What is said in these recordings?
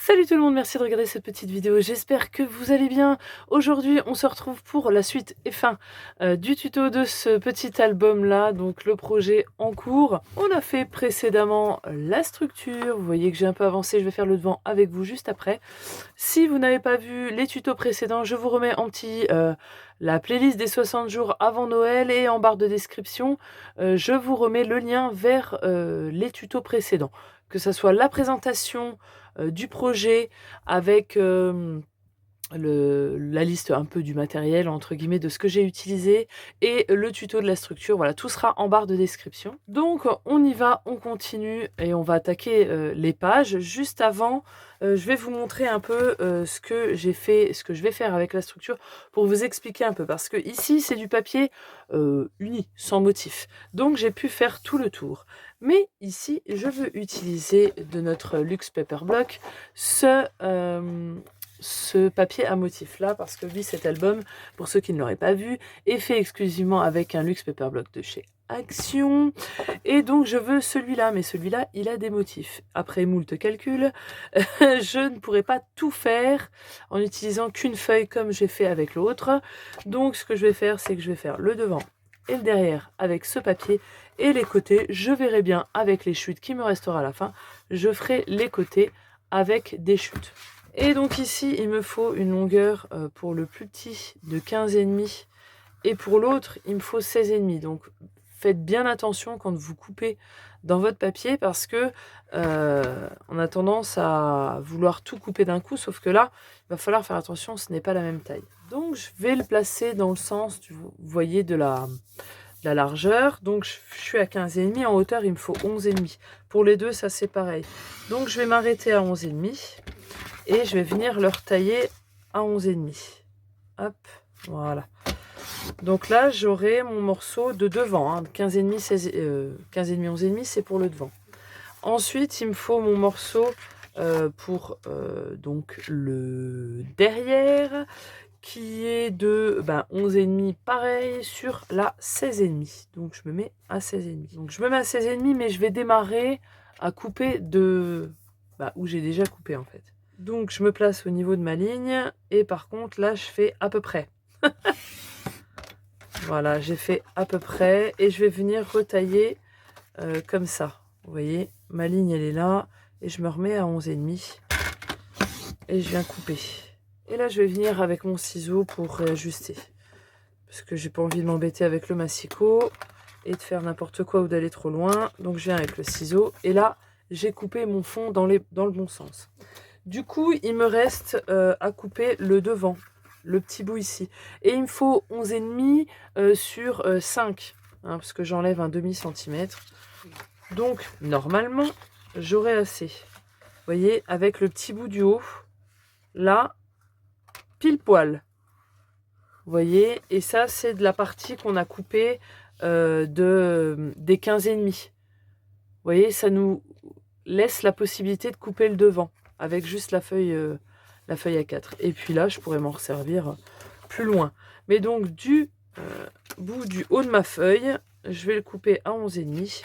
Salut tout le monde, merci de regarder cette petite vidéo, j'espère que vous allez bien. Aujourd'hui on se retrouve pour la suite et fin du tuto de ce petit album là, donc le projet en cours. On a fait précédemment la structure, vous voyez que j'ai un peu avancé, je vais faire le devant avec vous juste après. Si vous n'avez pas vu les tutos précédents, je vous remets en petit la playlist des 60 jours avant Noël et en barre de description, je vous remets le lien vers les tutos précédents. Que ce soit la présentation du projet avec la liste un peu du matériel, entre guillemets, de ce que j'ai utilisé et le tuto de la structure. Voilà, tout sera en barre de description. Donc, on y va, on continue et on va attaquer les pages. Juste avant, je vais vous montrer un peu ce que j'ai fait, ce que je vais faire avec la structure pour vous expliquer un peu. Parce que ici, c'est du papier uni, sans motif. Donc, j'ai pu faire tout le tour. Mais ici, je veux utiliser de notre Luxe Paper Block ce papier à motif là, parce que oui, cet album, pour ceux qui ne l'auraient pas vu, est fait exclusivement avec un Luxe Paper Block de chez Action, et donc je veux celui-là, mais celui-là il a des motifs. Après moult calculs, je ne pourrais pas tout faire en utilisant qu'une feuille comme j'ai fait avec l'autre. Donc ce que je vais faire, c'est que je vais faire le devant et le derrière avec ce papier, et les côtés je verrai bien avec les chutes qui me restera à la fin. Je ferai les côtés avec des chutes. Et donc ici, il me faut une longueur pour le plus petit de 15,5 et pour l'autre, il me faut 16,5. Donc faites bien attention quand vous coupez dans votre papier parce que on a tendance à vouloir tout couper d'un coup, sauf que là, il va falloir faire attention, ce n'est pas la même taille. Donc je vais le placer dans le sens, vous voyez, de la largeur. Donc je suis à 15,5, en hauteur il me faut 11,5. Pour les deux, ça c'est pareil. Donc je vais m'arrêter à 11,5. Et je vais venir le retailler à 11,5. Hop, voilà. Donc là, j'aurai mon morceau de devant. Hein, 15,5, 16, 15,5, 11,5, c'est pour le devant. Ensuite, il me faut mon morceau pour donc le derrière, qui est de 11,5, pareil, sur la 16,5. Donc je me mets à 16,5. Donc je me mets à 16,5, mais je vais démarrer à couper de où j'ai déjà coupé en fait. Donc je me place au niveau de ma ligne et par contre là je fais à peu près. Voilà, j'ai fait à peu près et je vais venir retailler comme ça. Vous voyez, ma ligne elle est là et je me remets à 11,5 et je viens couper. Et là je vais venir avec mon ciseau pour réajuster parce que j'ai pas envie de m'embêter avec le massicot et de faire n'importe quoi ou d'aller trop loin. Donc je viens avec le ciseau et là j'ai coupé mon fond dans le bon sens. Du coup, il me reste à couper le devant, le petit bout ici. Et il me faut 11,5 sur 5, hein, parce que j'enlève un demi-centimètre. Donc, normalement, j'aurai assez. Vous voyez, avec le petit bout du haut, là, pile poil. Vous voyez, et ça, c'est de la partie qu'on a coupée des 15,5. Vous voyez, ça nous laisse la possibilité de couper le devant avec juste la feuille A4. Et puis là, je pourrais m'en resservir plus loin. Mais donc, du bout du haut de ma feuille, je vais le couper à 11,5.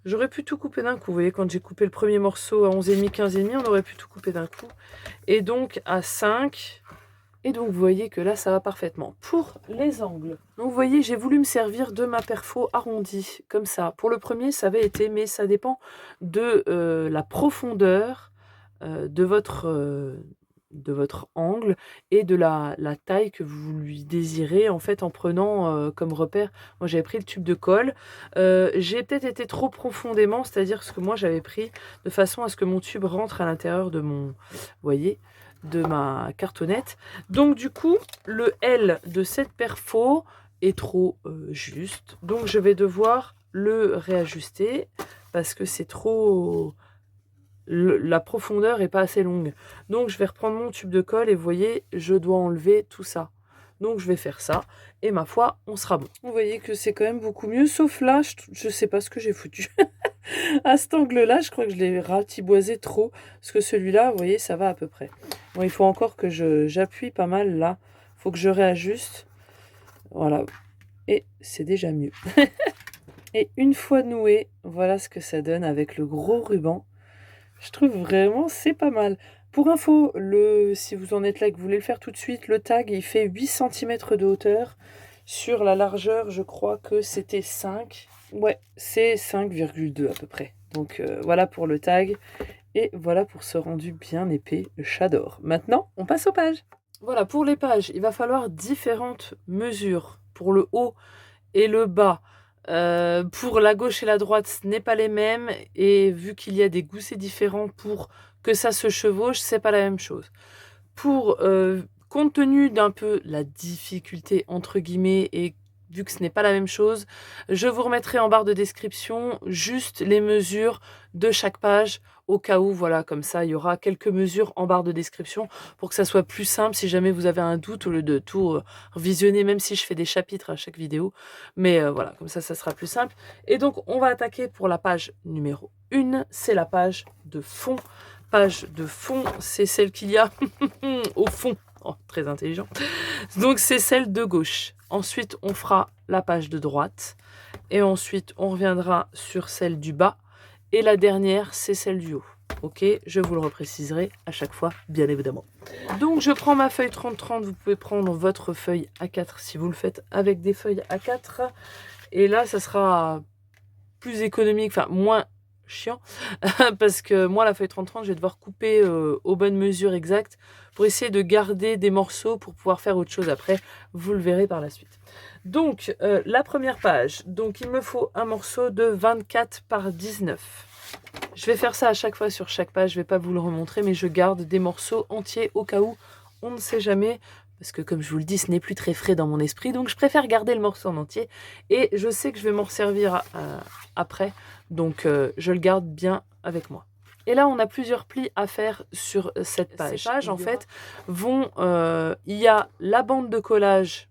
J'aurais pu tout couper d'un coup. Vous voyez, quand j'ai coupé le premier morceau à 11,5, 15,5, on aurait pu tout couper d'un coup. Et donc, à 5... Et donc, vous voyez que là, ça va parfaitement. Pour les angles, donc vous voyez, j'ai voulu me servir de ma perfo arrondie, comme ça. Pour le premier, ça avait été, mais ça dépend de la profondeur de votre angle et de la taille que vous lui désirez, en fait, en prenant comme repère. Moi, j'avais pris le tube de colle. J'ai peut-être été trop profondément, c'est-à-dire ce que moi, j'avais pris de façon à ce que mon tube rentre à l'intérieur de mon... Vous voyez, de ma cartonnette. Donc du coup, le L de cette perfo est trop juste. Donc je vais devoir le réajuster parce que c'est trop... la profondeur est pas assez longue. Donc je vais reprendre mon tube de colle et vous voyez, je dois enlever tout ça. Donc je vais faire ça et ma foi, on sera bon. Vous voyez que c'est quand même beaucoup mieux, sauf là, je sais pas ce que j'ai foutu. À cet angle-là, je crois que je l'ai ratiboisé trop. Parce que celui-là, vous voyez, ça va à peu près. Bon, il faut encore que j'appuie pas mal là. Il faut que je réajuste. Voilà. Et c'est déjà mieux. Et une fois noué, voilà ce que ça donne avec le gros ruban. Je trouve vraiment c'est pas mal. Pour info, si vous en êtes là et que vous voulez le faire tout de suite, le tag, il fait 8 cm de hauteur. Sur la largeur, je crois que c'était 5. Ouais, c'est 5,2 à peu près. Donc voilà pour le tag. Et voilà pour ce rendu bien épais. J'adore. Maintenant, on passe aux pages. Voilà, pour les pages, il va falloir différentes mesures pour le haut et le bas. Pour la gauche et la droite, ce n'est pas les mêmes. Et vu qu'il y a des goussets différents pour que ça se chevauche, c'est pas la même chose. Compte tenu d'un peu la difficulté entre guillemets et vu que ce n'est pas la même chose, je vous remettrai en barre de description juste les mesures de chaque page au cas où, voilà, comme ça, il y aura quelques mesures en barre de description pour que ça soit plus simple si jamais vous avez un doute au lieu de tout visionner, même si je fais des chapitres à chaque vidéo. Mais voilà, comme ça sera plus simple. Et donc, on va attaquer pour la page numéro 1, c'est la page de fond. Page de fond, c'est celle qu'il y a au fond. Oh, très intelligent. Donc, c'est celle de gauche. Ensuite, on fera la page de droite. Et ensuite, on reviendra sur celle du bas. Et la dernière, c'est celle du haut. Ok, je vous le repréciserai à chaque fois, bien évidemment. Donc, je prends ma feuille 30-30. Vous pouvez prendre votre feuille A4 si vous le faites avec des feuilles A4. Et là, ça sera plus économique, enfin, moins chiant, parce que moi, la feuille 30-30, je vais devoir couper aux bonnes mesures exactes pour essayer de garder des morceaux pour pouvoir faire autre chose après. Vous le verrez par la suite. Donc, la première page. Donc, il me faut un morceau de 24 par 19. Je vais faire ça à chaque fois sur chaque page. Je ne vais pas vous le remontrer, mais je garde des morceaux entiers au cas où. On ne sait jamais. Parce que comme je vous le dis, ce n'est plus très frais dans mon esprit. Donc, je préfère garder le morceau en entier. Et je sais que je vais m'en servir après. Donc, je le garde bien avec moi. Et là, on a plusieurs plis à faire sur cette page. Ces pages, en fait, il y a la bande de collage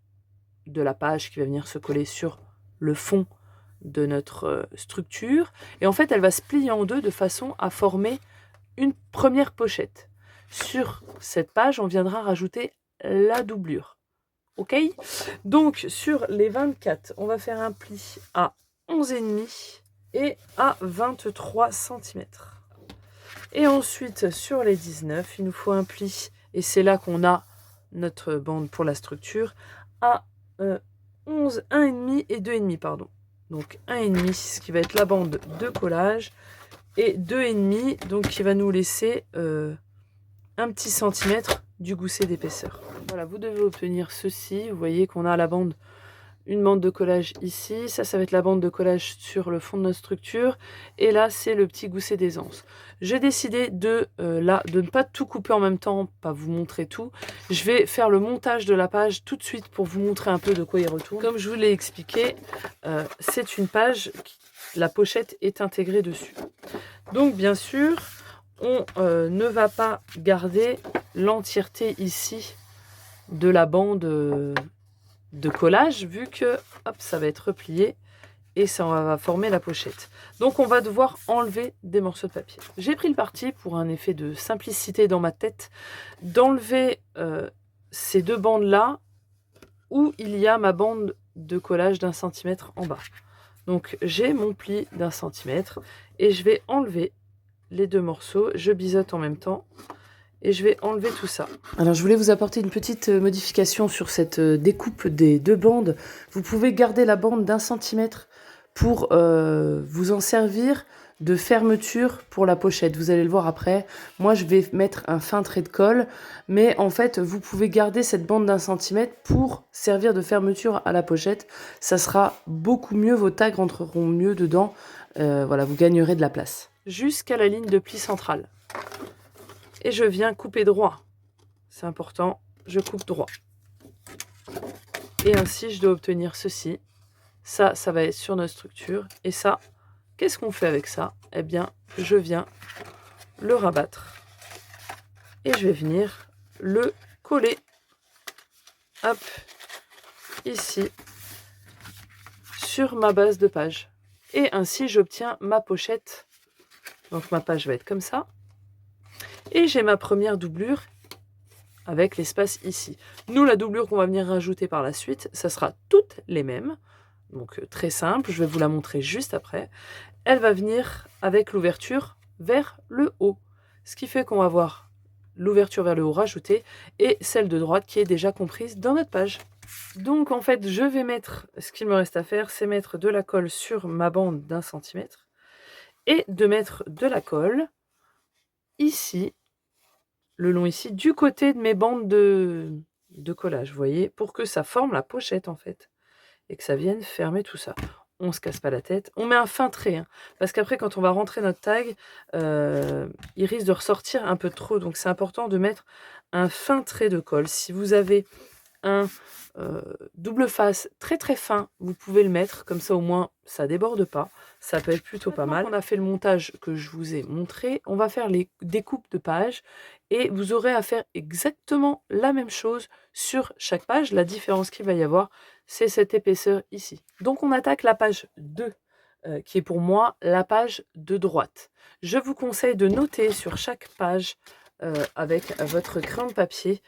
de la page qui va venir se coller sur le fond de notre structure. Et en fait, elle va se plier en deux de façon à former une première pochette. Sur cette page, on viendra rajouter la doublure. Ok? Donc, sur les 24, on va faire un pli à 11,5 et à 23 cm. Et ensuite, sur les 19, il nous faut un pli, et c'est là qu'on a notre bande pour la structure, à 1,5 et 2,5, pardon. Donc 1,5, ce qui va être la bande de collage, et 2,5, donc qui va nous laisser un petit centimètre du gousset d'épaisseur. Voilà, vous devez obtenir ceci. Vous voyez qu'on a une bande de collage ici. Ça va être la bande de collage sur le fond de notre structure. Et là, c'est le petit gousset d'aisance. J'ai décidé de ne pas tout couper en même temps, pas vous montrer tout. Je vais faire le montage de la page tout de suite pour vous montrer un peu de quoi il retourne. Comme je vous l'ai expliqué, c'est une page, la pochette est intégrée dessus. Donc, bien sûr, on ne va pas garder l'entièreté ici de la bande de collage, vu que hop, ça va être replié et ça va former la pochette. Donc on va devoir enlever des morceaux de papier. J'ai pris le parti, pour un effet de simplicité dans ma tête, d'enlever ces deux bandes-là où il y a ma bande de collage d'1 centimètre en bas. Donc j'ai mon pli d'1 centimètre et je vais enlever les deux morceaux. Je biseaute en même temps et je vais enlever tout ça. Alors je voulais vous apporter une petite modification sur cette découpe des deux bandes. Vous pouvez garder la bande d'1 centimètre pour vous en servir de fermeture pour la pochette. Vous allez le voir après. Moi, je vais mettre un fin trait de colle, mais en fait, vous pouvez garder cette bande d'1 centimètre pour servir de fermeture à la pochette. Ça sera beaucoup mieux, vos tags rentreront mieux dedans. Voilà, vous gagnerez de la place. Jusqu'à la ligne de pli centrale. Et je viens couper droit. C'est important, je coupe droit. Et ainsi, je dois obtenir ceci. Ça va être sur notre structure. Et ça, qu'est-ce qu'on fait avec ça? Eh bien, je viens le rabattre. Et je vais venir le coller. Hop, ici, sur ma base de page. Et ainsi, j'obtiens ma pochette. Donc, ma page va être comme ça. Et j'ai ma première doublure avec l'espace ici. Nous, la doublure qu'on va venir rajouter par la suite, ça sera toutes les mêmes. Donc très simple, je vais vous la montrer juste après. Elle va venir avec l'ouverture vers le haut. Ce qui fait qu'on va avoir l'ouverture vers le haut rajoutée et celle de droite qui est déjà comprise dans notre page. Donc en fait, je vais mettre, ce qu'il me reste à faire, c'est mettre de la colle sur ma bande d'1 centimètre et de mettre de la colle ici, le long ici, du côté de mes bandes de collage, vous voyez, pour que ça forme la pochette en fait, et que ça vienne fermer tout ça. On se casse pas la tête, on met un fin trait, hein, parce qu'après quand on va rentrer notre tag, il risque de ressortir un peu trop, donc c'est important de mettre un fin trait de colle. Si vous avez un double face très très fin, vous pouvez le mettre, comme ça au moins ça déborde pas, ça peut être plutôt pas mal. On a fait le montage que je vous ai montré, on va faire les découpes de pages et vous aurez à faire exactement la même chose sur chaque page. La différence qu'il va y avoir, c'est cette épaisseur ici. Donc on attaque la page 2 qui est pour moi la page de droite. Je vous conseille de noter sur chaque page avec votre crayon de papier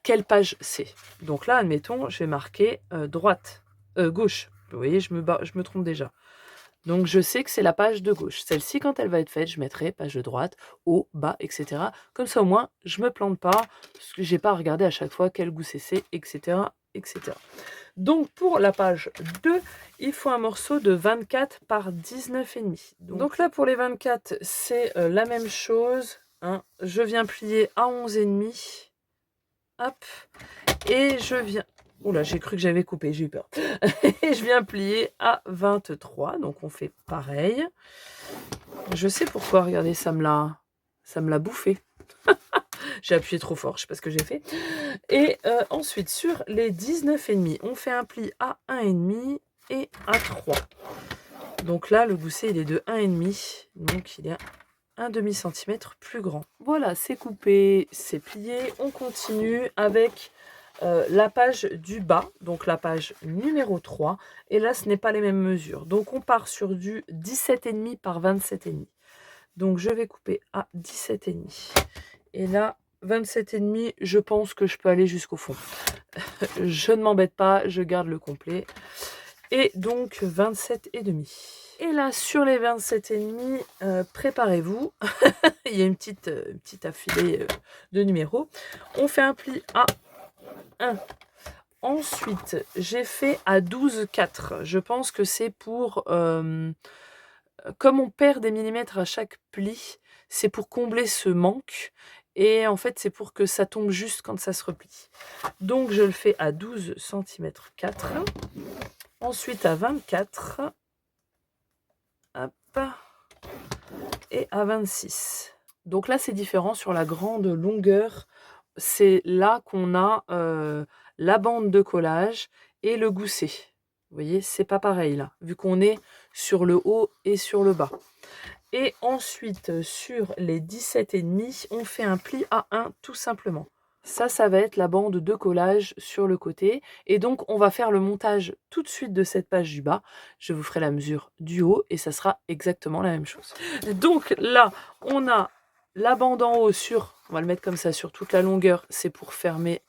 quelle page c'est. Donc là, admettons, je vais marquer gauche. Vous voyez, je me trompe déjà. Donc je sais que c'est la page de gauche. Celle-ci, quand elle va être faite, je mettrai page de droite, haut, bas, etc. Comme ça, au moins, je me plante pas, parce que j'ai pas à regarder à chaque fois quel gousset c'est, etc., etc. Donc pour la page 2, il faut un morceau de 24 par 19,5. Donc là, pour les 24, c'est la même chose. Hein. Je viens plier à 11,5. Hop, et je viens... Oula, j'ai cru que j'avais coupé, j'ai eu peur. Et je viens plier à 23, donc on fait pareil. Je sais pourquoi, regardez, ça me l'a bouffé. J'ai appuyé trop fort, je sais pas ce que j'ai fait. Et ensuite, sur les 19,5, on fait un pli à 1,5 et à 3. Donc là, le gousset, il est de 1,5, donc il est un demi-centimètre plus grand. Voilà, c'est coupé, c'est plié. On continue avec la page du bas, donc la page numéro 3. Et là, ce n'est pas les mêmes mesures. Donc, on part sur du 17,5 par 27,5. Donc, je vais couper à 17,5. Et là, 27,5, je pense que je peux aller jusqu'au fond. Je ne m'embête pas, je garde le complet. Et donc, 27,5. Et là, sur les 27,5, préparez-vous. Il y a une petite affilée de numéros. On fait un pli à 1. Ensuite, j'ai fait à 12,4. Je pense que c'est pour... comme on perd des millimètres à chaque pli, c'est pour combler ce manque. Et en fait, c'est pour que ça tombe juste quand ça se replie. Donc, je le fais à 12 cm 4. Ensuite, à 24. Hop. Et à 26. Donc là, c'est différent sur la grande longueur. C'est là qu'on a la bande de collage et le gousset. Vous voyez, c'est pas pareil là, vu qu'on est sur le haut et sur le bas. Et ensuite, sur les 17,5, on fait un pli à 1 tout simplement. Ça va être la bande de collage sur le côté. Et donc, on va faire le montage tout de suite de cette page du bas. Je vous ferai la mesure du haut et ça sera exactement la même chose. Donc là, on a la bande en haut sur, on va le mettre comme ça, sur toute la longueur. C'est pour fermer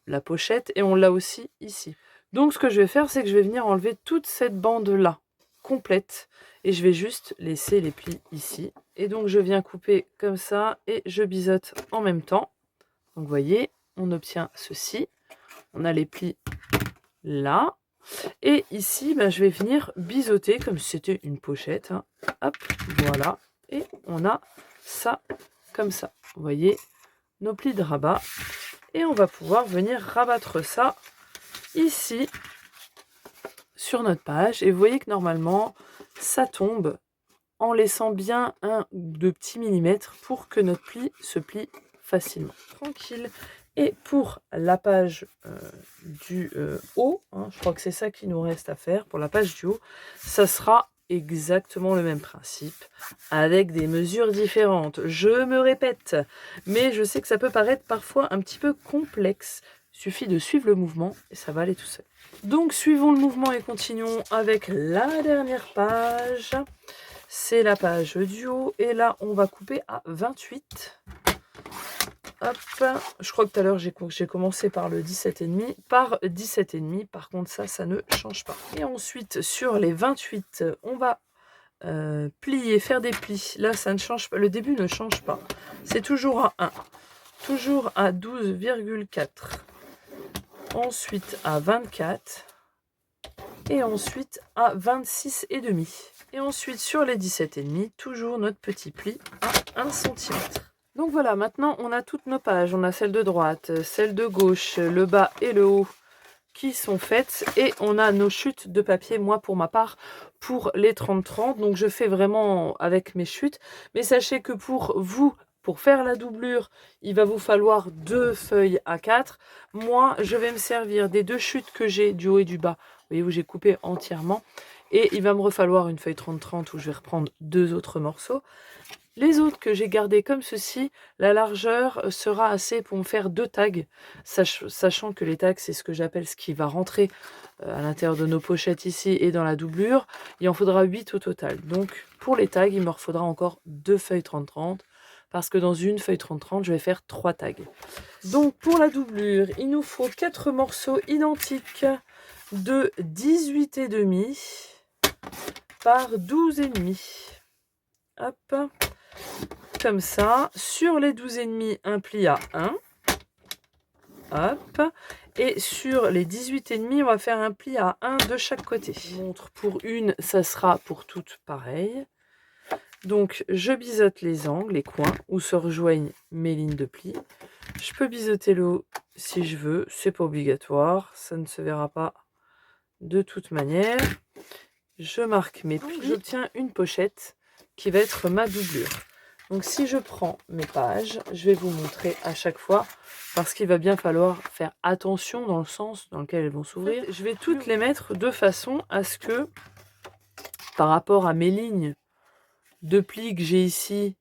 la pochette et on l'a aussi ici. Donc, ce que je vais faire, c'est que je vais venir enlever toute cette bande-là complète et je vais juste laisser les plis ici. Et donc, je viens couper comme ça et je biseaute en même temps. Donc, vous voyez, on obtient ceci. On a les plis là. Et ici, ben, je vais venir biseauter comme si c'était une pochette. Hein. Hop, voilà. Et on a ça comme ça. Vous voyez, nos plis de rabat. Et on va pouvoir venir rabattre ça ici sur notre page. Et vous voyez que normalement, ça tombe en laissant bien un ou deux petits millimètres pour que notre pli se plie facilement. Tranquille. Et pour la page du haut, hein, je crois que c'est ça qui nous reste à faire. Pour la page du haut, ça sera exactement le même principe, avec des mesures différentes. Je me répète, mais je sais que ça peut paraître parfois un petit peu complexe. Il suffit de suivre le mouvement et ça va aller tout seul. Donc suivons le mouvement et continuons avec la dernière page. C'est la page du haut et là on va couper à 28. Hop, je crois que tout à l'heure j'ai commencé par le 17,5, par 17,5, par contre ça ne change pas. Et ensuite sur les 28, on va plier, faire des plis. Là ça ne change pas, le début ne change pas. C'est toujours à 1. Toujours à 12,4. Ensuite à 24. Et ensuite à 26,5. Et ensuite sur les 17,5, toujours notre petit pli à 1 cm. Donc voilà, maintenant on a toutes nos pages. On a celle de droite, celle de gauche, le bas et le haut qui sont faites. Et on a nos chutes de papier, moi pour ma part, pour les 30-30. Donc je fais vraiment avec mes chutes. Mais sachez que pour vous, pour faire la doublure, il va vous falloir 2 feuilles A4. Moi, je vais me servir des 2 chutes que j'ai du haut et du bas. Vous voyez où j'ai coupé entièrement. Et il va me falloir une feuille 30-30 où je vais reprendre 2 autres morceaux. Les autres que j'ai gardés comme ceci, la largeur sera assez pour me faire 2 tags, sachant que les tags, c'est ce que j'appelle ce qui va rentrer à l'intérieur de nos pochettes ici et dans la doublure. Il en faudra 8 au total. Donc pour les tags, il me faudra encore 2 feuilles 30-30, parce que dans une feuille 30-30, je vais faire 3 tags. Donc pour la doublure, il nous faut 4 morceaux identiques de 18,5 par 12,5. Hop, comme ça. Sur les 12,5, un pli à 1. Hop. Et sur les 18,5, on va faire un pli à 1 de chaque côté. Je montre pour une, ça sera pour toutes pareil. Donc je biseaute les angles, les coins, où se rejoignent mes lignes de pli. Je peux biseauter le haut si je veux, c'est pas obligatoire, ça ne se verra pas de toute manière. Je marque mes plis, j'obtiens une pochette qui va être ma doublure. Donc si je prends mes pages, je vais vous montrer à chaque fois, parce qu'il va bien falloir faire attention dans le sens dans lequel elles vont s'ouvrir. Je vais toutes les mettre de façon à ce que, par rapport à mes lignes de plis que j'ai ici,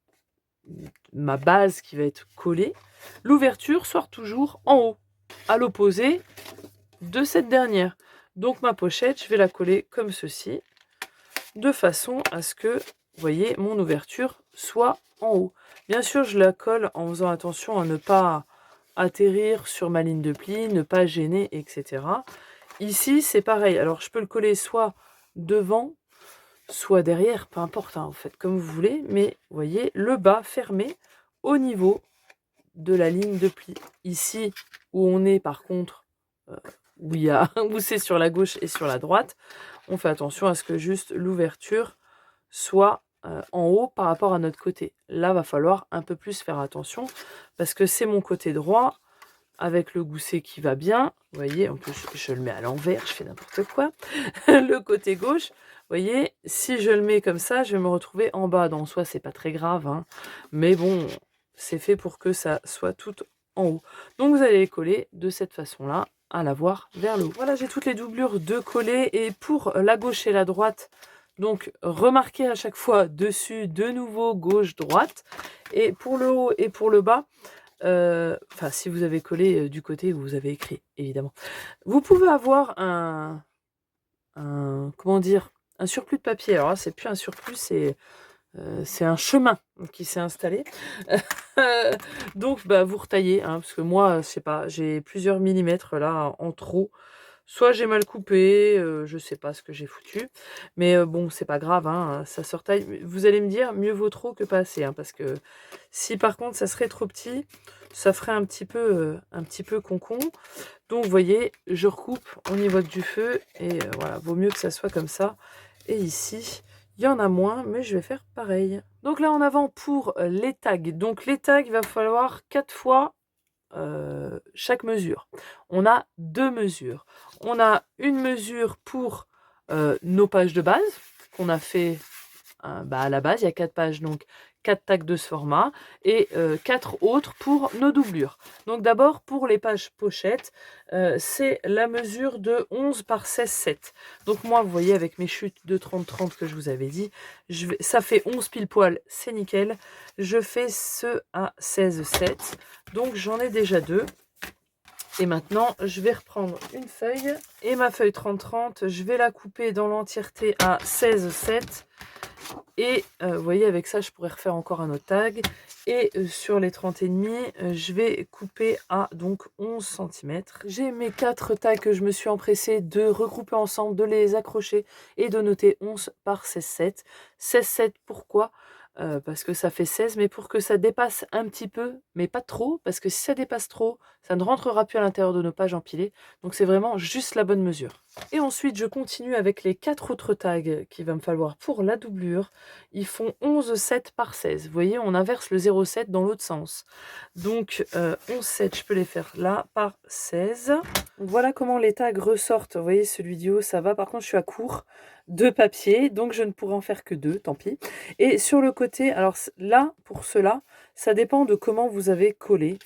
ma base qui va être collée, l'ouverture soit toujours en haut, à l'opposé de cette dernière. Donc ma pochette, je vais la coller comme ceci, de façon à ce que, vous voyez, mon ouverture soit en haut. Bien sûr, je la colle en faisant attention à ne pas atterrir sur ma ligne de pli, ne pas gêner, etc. Ici, c'est pareil. Alors, je peux le coller soit devant, soit derrière, peu importe, hein, en fait, comme vous voulez. Mais, vous voyez, le bas fermé au niveau de la ligne de pli. Ici, où on est, par contre, où c'est sur la gauche et sur la droite, on fait attention à ce que juste l'ouverture soit en haut par rapport à notre côté. Là, va falloir un peu plus faire attention parce que c'est mon côté droit avec le gousset qui va bien. Vous voyez, en plus, je le mets à l'envers, je fais n'importe quoi. Le côté gauche, vous voyez, si je le mets comme ça, je vais me retrouver en bas. En soi, c'est pas très grave, hein, mais bon, c'est fait pour que ça soit tout en haut. Donc, vous allez les coller de cette façon-là, à l'avoir vers le haut. Voilà, j'ai toutes les doublures de coller. Et pour la gauche et la droite, donc remarquez à chaque fois dessus, de nouveau, gauche, droite. Et pour le haut et pour le bas, enfin, si vous avez collé du côté où vous avez écrit, évidemment. Vous pouvez avoir comment dire, un surplus de papier. Alors là, c'est plus un surplus, c'est un chemin qui s'est installé. Donc, bah, vous retaillez, hein, parce que moi, je sais pas, j'ai plusieurs millimètres là en trop. Soit j'ai mal coupé, je sais pas ce que j'ai foutu. Mais bon, c'est pas grave, hein, ça se retaille. Vous allez me dire, mieux vaut trop que pas assez, hein, parce que si par contre ça serait trop petit, ça ferait un petit peu concon. Donc vous voyez, je recoupe au niveau du feu et voilà, vaut mieux que ça soit comme ça. Et ici, il y en a moins, mais je vais faire pareil. Donc là en avant pour les tags. Donc les tags, il va falloir 4 fois chaque mesure. On a 2 mesures. On a une mesure pour nos pages de base qu'on a fait à la base. Il y a 4 pages, donc 4 tags de ce format et 4 autres pour nos doublures. Donc d'abord pour les pages pochettes, c'est la mesure de 11 par 16,7. Donc moi, vous voyez, avec mes chutes de 30-30 que je vous avais dit, ça fait 11 pile poil, c'est nickel. Je fais ce à 16,7. Donc j'en ai déjà 2. Et maintenant, je vais reprendre une feuille. Et ma feuille 30-30, je vais la couper dans l'entièreté à 16,7. Et vous voyez, avec ça, je pourrais refaire encore un autre tag. Et sur les 30,5, je vais couper à donc 11 cm. J'ai mes 4 tags que je me suis empressée de regrouper ensemble, de les accrocher et de noter 11 par 16,7. 16,7 pourquoi parce que ça fait 16, mais pour que ça dépasse un petit peu, mais pas trop, parce que si ça dépasse trop, ça ne rentrera plus à l'intérieur de nos pages empilées. Donc c'est vraiment juste la bonne mesure. Et ensuite, je continue avec les 4 autres tags qu'il va me falloir pour la doublure. Ils font 11,7 par 16. Vous voyez, on inverse le 0,7 dans l'autre sens. Donc 11,7, je peux les faire là par 16. Voilà comment les tags ressortent. Vous voyez, celui du haut, ça va. Par contre, je suis à court de papier, donc je ne pourrai en faire que 2, tant pis. Et sur le côté, alors là, pour cela, ça dépend de comment vous avez collé.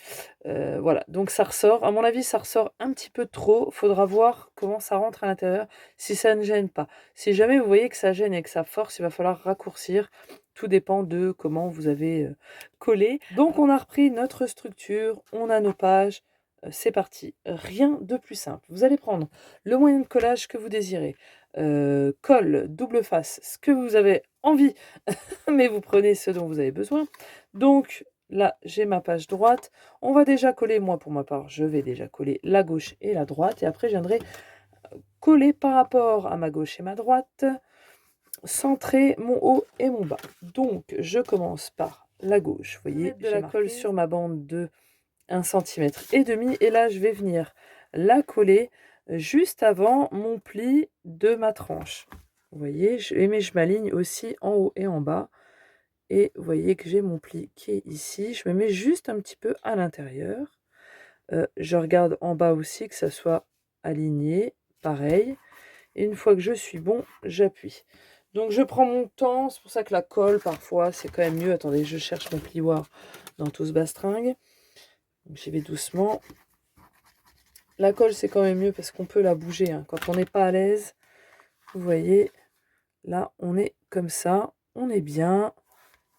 Voilà, donc ça ressort. À mon avis, ça ressort un petit peu trop. Faudra voir comment ça rentre à l'intérieur, si ça ne gêne pas. Si jamais vous voyez que ça gêne et que ça force, il va falloir raccourcir. Tout dépend de comment vous avez collé. Donc on a repris notre structure, on a nos pages. C'est parti. Rien de plus simple. Vous allez prendre le moyen de collage que vous désirez. Colle, double face, ce que vous avez envie, mais vous prenez ce dont vous avez besoin. Donc là, j'ai ma page droite. On va déjà coller, moi pour ma part, je vais déjà coller la gauche et la droite. Et après, je viendrai coller par rapport à ma gauche et ma droite, centrer mon haut et mon bas. Donc, je commence par la gauche. Vous voyez, de la colle sur ma bande de 1,5 cm. Et là, je vais venir la coller juste avant mon pli de ma tranche. Vous voyez, mais je m'aligne aussi en haut et en bas. Et vous voyez que j'ai mon pli qui est ici. Je me mets juste un petit peu à l'intérieur. Je regarde en bas aussi que ça soit aligné. Pareil. Et une fois que je suis bon, j'appuie. Donc je prends mon temps. C'est pour ça que la colle, parfois, c'est quand même mieux. Attendez, je cherche mon plioir dans tout ce bastringue. J'y vais doucement. La colle, c'est quand même mieux parce qu'on peut la bouger. Hein. Quand on n'est pas à l'aise, vous voyez, là, on est comme ça. On est bien.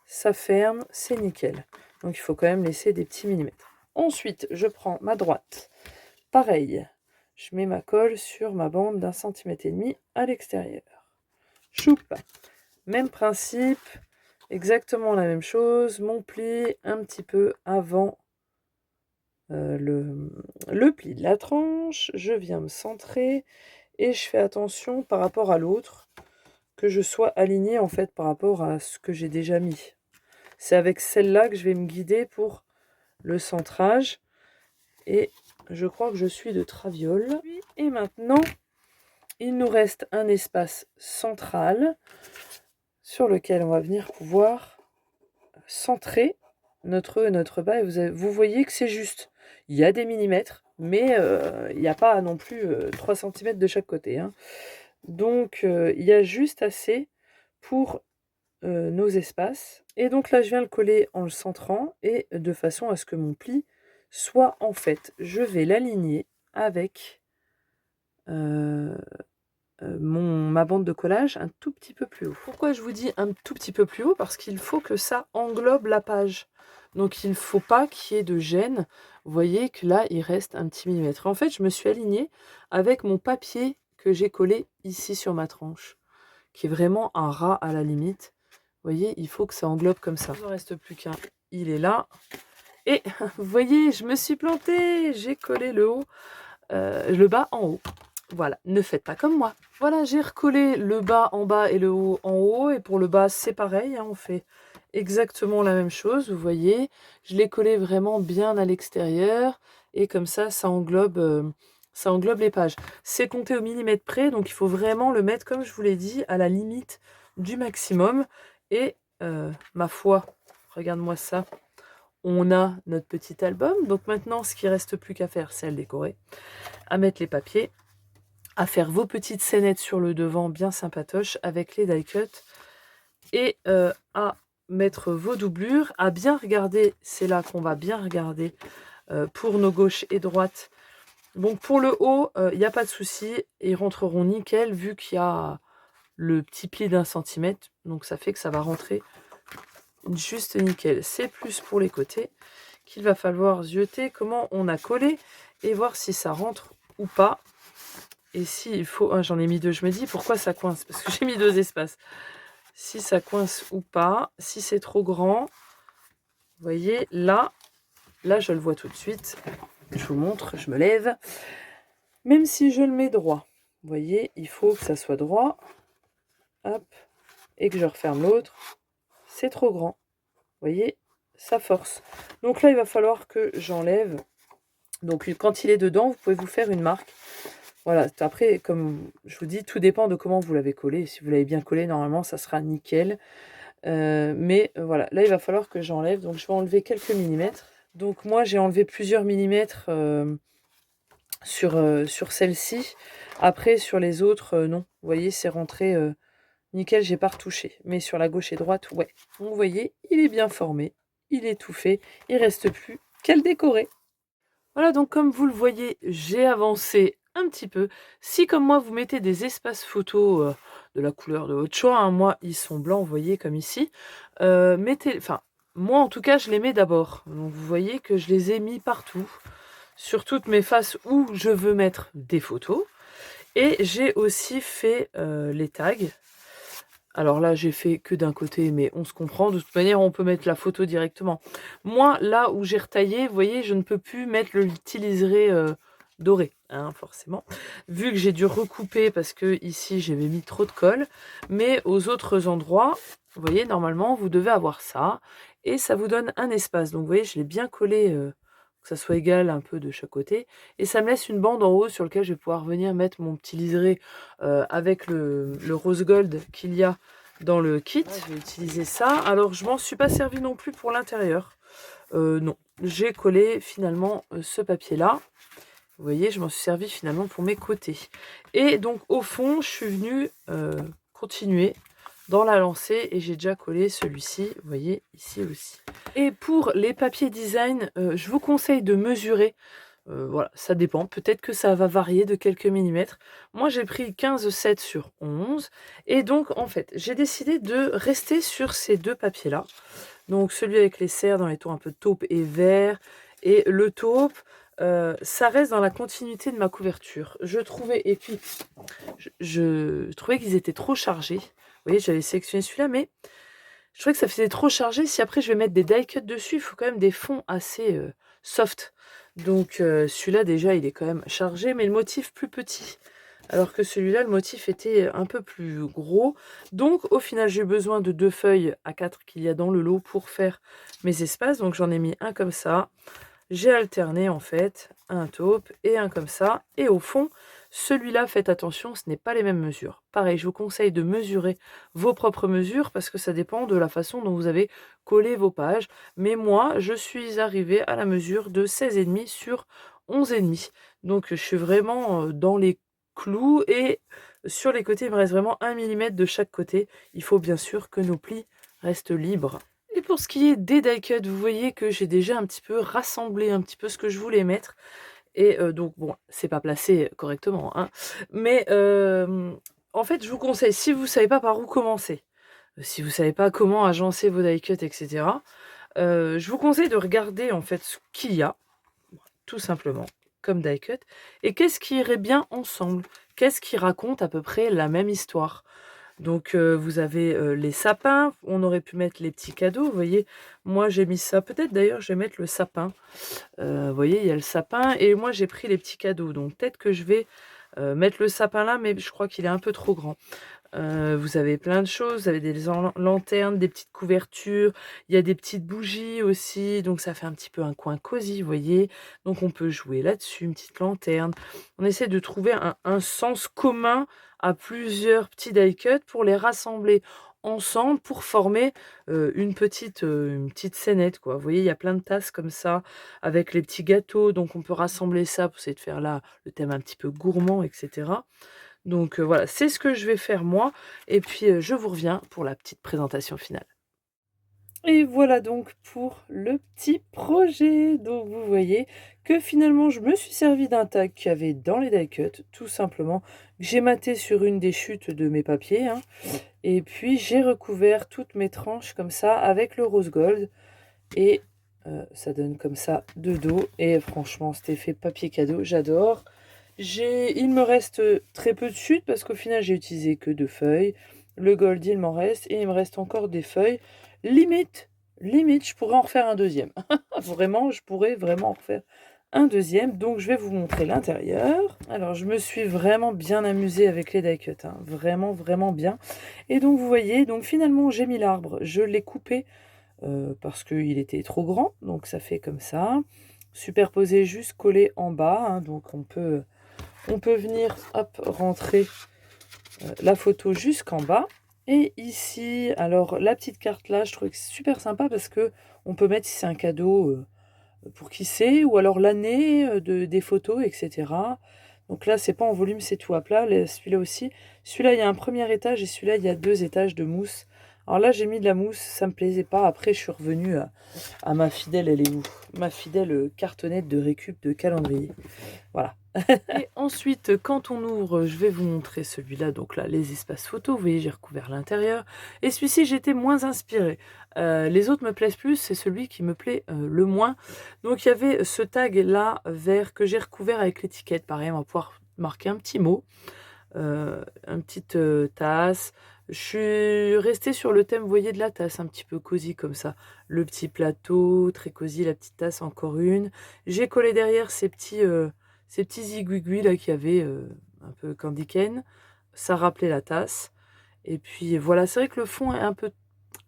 Ça ferme, c'est nickel. Donc, il faut quand même laisser des petits millimètres. Ensuite, je prends ma droite. Pareil, je mets ma colle sur ma bande d'1,5 cm à l'extérieur. Choup. Même principe, exactement la même chose. Mon pli un petit peu avant le pli de la tranche, je viens me centrer et je fais attention par rapport à l'autre que je sois alignée en fait par rapport à ce que j'ai déjà mis. C'est avec celle-là que je vais me guider pour le centrage et je crois que je suis de traviole. Et maintenant, il nous reste un espace central sur lequel on va venir pouvoir centrer notre haut et notre bas. Et vous voyez que c'est juste. Il y a des millimètres, mais il n'y a pas non plus 3 cm de chaque côté. Hein. Donc, il y a juste assez pour nos espaces. Et donc là, je viens le coller en le centrant et de façon à ce que mon pli soit en fait, je vais l'aligner avec ma bande de collage un tout petit peu plus haut. Pourquoi je vous dis un tout petit peu plus haut? Parce qu'il faut que ça englobe la page. Donc il ne faut pas qu'il y ait de gêne. Vous voyez que là, il reste un petit millimètre. En fait, je me suis alignée avec mon papier que j'ai collé ici sur ma tranche, qui est vraiment un ras à la limite. Vous voyez, il faut que ça englobe comme ça. Il ne reste plus qu'un. Il est là. Et vous voyez, je me suis plantée. J'ai collé le haut, le bas en haut. Voilà, ne faites pas comme moi. Voilà, j'ai recollé le bas en bas et le haut en haut. Et pour le bas, c'est pareil. Hein, on fait exactement la même chose. Vous voyez, je l'ai collé vraiment bien à l'extérieur. Et comme ça englobe les pages. C'est compté au millimètre près. Donc, il faut vraiment le mettre, comme je vous l'ai dit, à la limite du maximum. Et ma foi, regarde-moi ça. On a notre petit album. Donc maintenant, ce qui reste plus qu'à faire, c'est à le décorer. À mettre les papiers. À faire vos petites scénettes sur le devant bien sympatoches avec les die cut et à mettre vos doublures, à bien regarder, c'est là qu'on va bien regarder pour nos gauches et droites. Donc pour le haut, il n'y a pas de souci, ils rentreront nickel vu qu'il y a le petit pli d'1 cm, donc ça fait que ça va rentrer juste nickel. C'est plus pour les côtés qu'il va falloir zioter comment on a collé et voir si ça rentre ou pas. Et s'il faut... Ah, j'en ai mis 2. Je me dis, pourquoi ça coince? Parce que j'ai mis 2 espaces. Si ça coince ou pas. Si c'est trop grand. Vous voyez, là, je le vois tout de suite. Je vous montre, je me lève. Même si je le mets droit. Vous voyez, il faut que ça soit droit. Hop. Et que je referme l'autre. c'est trop grand. Vous voyez, ça force. Donc là, il va falloir que j'enlève. Donc quand il est dedans, vous pouvez vous faire une marque. Voilà, après, comme je vous dis, tout dépend de comment vous l'avez collé. Si vous l'avez bien collé, normalement, ça sera nickel. Mais voilà, là, il va falloir que j'enlève. Donc je vais enlever quelques millimètres. Donc moi, j'ai enlevé plusieurs millimètres sur celle-ci. Après, sur les autres, non. Vous voyez, c'est rentré nickel, j'ai pas retouché. Mais sur la gauche et droite, ouais. Donc, vous voyez, il est bien formé. Il est tout fait. Il reste plus qu'à le décorer. Voilà, donc comme vous le voyez, j'ai avancé un petit peu. Si comme moi, vous mettez des espaces photos de la couleur de votre choix, hein, moi, ils sont blancs, vous voyez, comme ici, enfin, moi, en tout cas, je les mets d'abord. Donc, vous voyez que je les ai mis partout, sur toutes mes faces où je veux mettre des photos. Et j'ai aussi fait les tags. Alors là, j'ai fait que d'un côté, mais on se comprend. De toute manière, on peut mettre la photo directement. Moi, là où j'ai retaillé, vous voyez, je ne peux plus mettre le petit liseré doré, hein, forcément. Vu que j'ai dû recouper parce que ici, j'avais mis trop de colle. Mais aux autres endroits, vous voyez, normalement, vous devez avoir ça. Et ça vous donne un espace. Donc, vous voyez, je l'ai bien collé, que ça soit égal un peu de chaque côté. Et ça me laisse une bande en haut sur laquelle je vais pouvoir venir mettre mon petit liseré avec le rose gold qu'il y a dans le kit. Je vais utiliser ça. Alors, je m'en suis pas servi non plus pour l'intérieur. Non, j'ai collé finalement ce papier-là. Vous voyez, je m'en suis servi finalement pour mes côtés. Et donc, au fond, je suis venue continuer dans la lancée et j'ai déjà collé celui-ci, vous voyez, ici aussi. Et pour les papiers design, je vous conseille de mesurer. Voilà, ça dépend. Peut-être que ça va varier de quelques millimètres. Moi, j'ai pris 15,7 sur 11. Et donc, en fait, j'ai décidé de rester sur ces deux papiers-là. Donc, celui avec les cerfs dans les tons un peu taupe et vert. Et le taupe, ça reste dans la continuité de ma couverture. Je trouvais, et puis, je trouvais qu'ils étaient trop chargés. Vous voyez, j'avais sélectionné celui-là, mais je trouvais que ça faisait trop chargé. Si après, je vais mettre des die cuts dessus, il faut quand même des fonds assez soft. Donc celui-là déjà il est quand même chargé, mais le motif plus petit. Alors que celui-là, le motif était un peu plus gros. Donc au final, j'ai eu besoin de 2 feuilles A4 qu'il y a dans le lot pour faire mes espaces. Donc j'en ai mis un comme ça. J'ai alterné en fait un taupe et un comme ça. Et au fond, celui-là, faites attention, ce n'est pas les mêmes mesures. Pareil, je vous conseille de mesurer vos propres mesures parce que ça dépend de la façon dont vous avez collé vos pages. Mais moi, je suis arrivée à la mesure de 16,5 sur 11,5. Donc je suis vraiment dans les clous et sur les côtés, il me reste vraiment 1 mm de chaque côté. Il faut bien sûr que nos plis restent libres. Et pour ce qui est des die cuts, vous voyez que j'ai déjà un petit peu rassemblé un petit peu ce que je voulais mettre. Et donc, bon, c'est pas placé correctement, hein. Mais en fait, je vous conseille, si vous savez pas par où commencer, si vous savez pas comment agencer vos die cuts, etc., je vous conseille de regarder en fait ce qu'il y a, tout simplement, comme die cut, et qu'est-ce qui irait bien ensemble, qu'est-ce qui raconte à peu près la même histoire. Donc vous avez les sapins, on aurait pu mettre les petits cadeaux, vous voyez, moi j'ai mis ça, peut-être d'ailleurs je vais mettre le sapin, vous voyez, il y a le sapin, et moi j'ai pris les petits cadeaux, donc peut-être que je vais mettre le sapin là, mais je crois qu'il est un peu trop grand. Vous avez plein de choses, vous avez des lanternes, des petites couvertures, il y a des petites bougies aussi, donc ça fait un petit peu un coin cosy, vous voyez. Donc on peut jouer là-dessus, une petite lanterne. On essaie de trouver un sens commun à plusieurs petits die cuts pour les rassembler ensemble pour former une petite scénette, quoi. Vous voyez, il y a plein de tasses comme ça avec les petits gâteaux, donc on peut rassembler ça pour essayer de faire là le thème un petit peu gourmand, etc. Donc voilà, c'est ce que je vais faire moi. Et puis je vous reviens pour la petite présentation finale. Et voilà donc pour le petit projet. Donc vous voyez que finalement je me suis servi d'un tag qu'il y avait dans les die cuts, tout simplement, que j'ai maté sur une des chutes de mes papiers, hein. Et puis j'ai recouvert toutes mes tranches comme ça avec le rose gold. Et ça donne comme ça de dos. Et franchement, cet effet papier cadeau, j'adore. Il me reste très peu de chutes parce qu'au final, j'ai utilisé que 2 feuilles. Le gold, il m'en reste. Et il me reste encore des feuilles. Limite, je pourrais en refaire un deuxième. Vraiment, je pourrais vraiment en refaire un deuxième, donc je vais vous montrer l'intérieur. Alors je me suis vraiment bien amusée avec les die cut, hein. Vraiment vraiment bien. Et donc vous voyez, donc finalement j'ai mis l'arbre, je l'ai coupé parce qu'il était trop grand, donc ça fait comme ça. Superposé juste collé en bas, hein, donc on peut venir hop, rentrer la photo jusqu'en bas. Et ici, alors la petite carte là, je trouve que c'est super sympa parce que on peut mettre si c'est un cadeau pour qui c'est, ou alors l'année des photos, etc. Donc là, c'est pas en volume, c'est tout à plat. Celui-là aussi. Celui-là, il y a un premier étage et celui-là, il y a 2 étages de mousse. Alors là, j'ai mis de la mousse, ça me plaisait pas. Après, je suis revenue à ma fidèle, elle est où? Ma fidèle cartonnette de récup de calendrier. Voilà. Et ensuite, quand on ouvre, je vais vous montrer celui-là. Donc là, les espaces photos. Vous voyez, j'ai recouvert l'intérieur. Et celui-ci, j'étais moins inspirée. Les autres me plaisent plus, c'est celui qui me plaît le moins. Donc il y avait ce tag là vert que j'ai recouvert avec l'étiquette. Pareil, on va pouvoir marquer un petit mot, une petite tasse. Je suis restée sur le thème, vous voyez, de la tasse, un petit peu cosy comme ça. Le petit plateau, très cosy, la petite tasse, encore une. J'ai collé derrière ces petits zigouigouis là qui avaient un peu candy cane. Ça rappelait la tasse. Et puis voilà, c'est vrai que le fond est un peu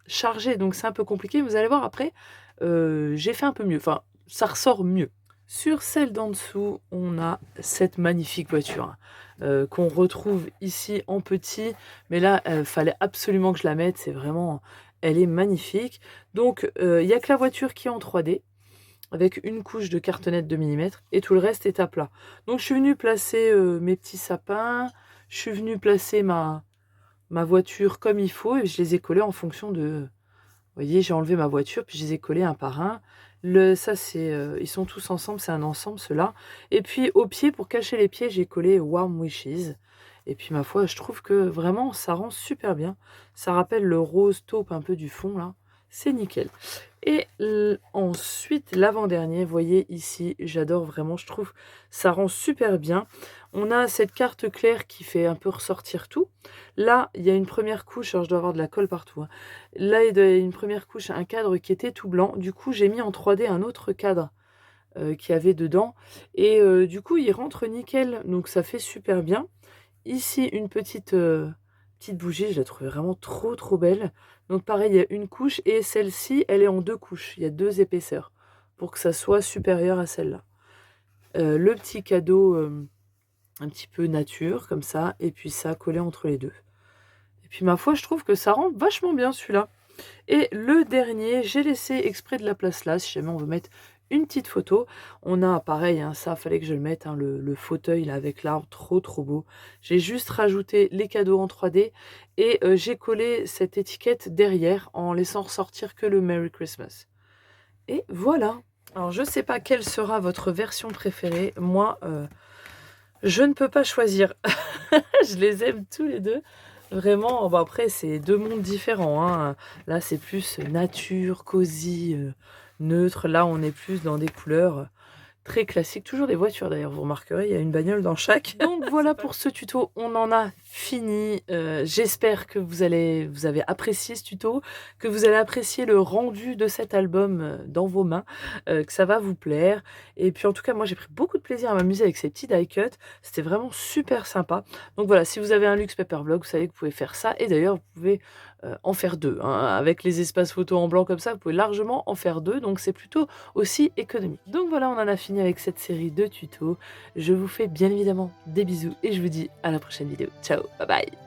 chargé, donc c'est un peu compliqué. Vous allez voir après, j'ai fait un peu mieux. Enfin, ça ressort mieux. Sur celle d'en dessous, on a cette magnifique voiture qu'on retrouve ici en petit. Mais là, il fallait absolument que je la mette. C'est vraiment... Elle est magnifique. Donc, il n'y a que la voiture qui est en 3D, avec une couche de cartonnette de millimètres, et tout le reste est à plat. Donc, je suis venue placer mes petits sapins. Je suis venue placer ma voiture comme il faut, et je les ai collés en fonction de... Vous voyez, j'ai enlevé ma voiture, puis je les ai collés un par un. Ça, c'est, ils sont tous ensemble, c'est un ensemble, ceux-là. Et puis, au pied, pour cacher les pieds, j'ai collé Warm Wishes. Et puis, ma foi, je trouve que vraiment, ça rend super bien. Ça rappelle le rose taupe un peu du fond, là. C'est nickel. Et ensuite, l'avant-dernier, vous voyez ici, j'adore vraiment, je trouve ça rend super bien. On a cette carte claire qui fait un peu ressortir tout. Là, il y a une première couche, alors je dois avoir de la colle partout, hein. Là, il y a une première couche, un cadre qui était tout blanc. Du coup, j'ai mis en 3D un autre cadre qu'il y avait dedans. Et du coup, il rentre nickel, donc ça fait super bien. Ici, une petite bougie, je la trouvais vraiment trop trop belle. Donc pareil, il y a une couche et celle-ci, elle est en 2 couches. Il y a 2 épaisseurs pour que ça soit supérieur à celle-là. Le petit cadeau un petit peu nature, comme ça, et puis ça collé entre les deux. Et puis ma foi, je trouve que ça rend vachement bien celui-là. Et le dernier, j'ai laissé exprès de la place là, si jamais on veut mettre une petite photo. On a, pareil, hein, ça, fallait que je le mette, hein, le fauteuil là avec l'arbre, trop trop beau. J'ai juste rajouté les cadeaux en 3D et j'ai collé cette étiquette derrière en laissant ressortir que le Merry Christmas. Et voilà. Alors, je sais pas quelle sera votre version préférée. Moi, je ne peux pas choisir. Je les aime tous les deux. Vraiment, bon après, c'est 2 mondes différents, hein. Là, c'est plus nature, cosy, neutre. Là, on est plus dans des couleurs très classiques. Toujours des voitures d'ailleurs, vous remarquerez, il y a une bagnole dans chaque. Donc voilà pour ce tuto, on en a fini. J'espère que vous avez apprécié ce tuto, que vous allez apprécier le rendu de cet album dans vos mains, que ça va vous plaire. Et puis en tout cas, moi j'ai pris beaucoup de plaisir à m'amuser avec ces petits die cut. C'était vraiment super sympa. Donc voilà, si vous avez un luxe paper blog, vous savez que vous pouvez faire ça. Et d'ailleurs, vous pouvez en faire 2, hein. Avec les espaces photos en blanc comme ça, vous pouvez largement en faire 2. Donc c'est plutôt aussi économique. Donc voilà, on en a fini avec cette série de tutos. Je vous fais bien évidemment des bisous et je vous dis à la prochaine vidéo. Ciao, bye bye.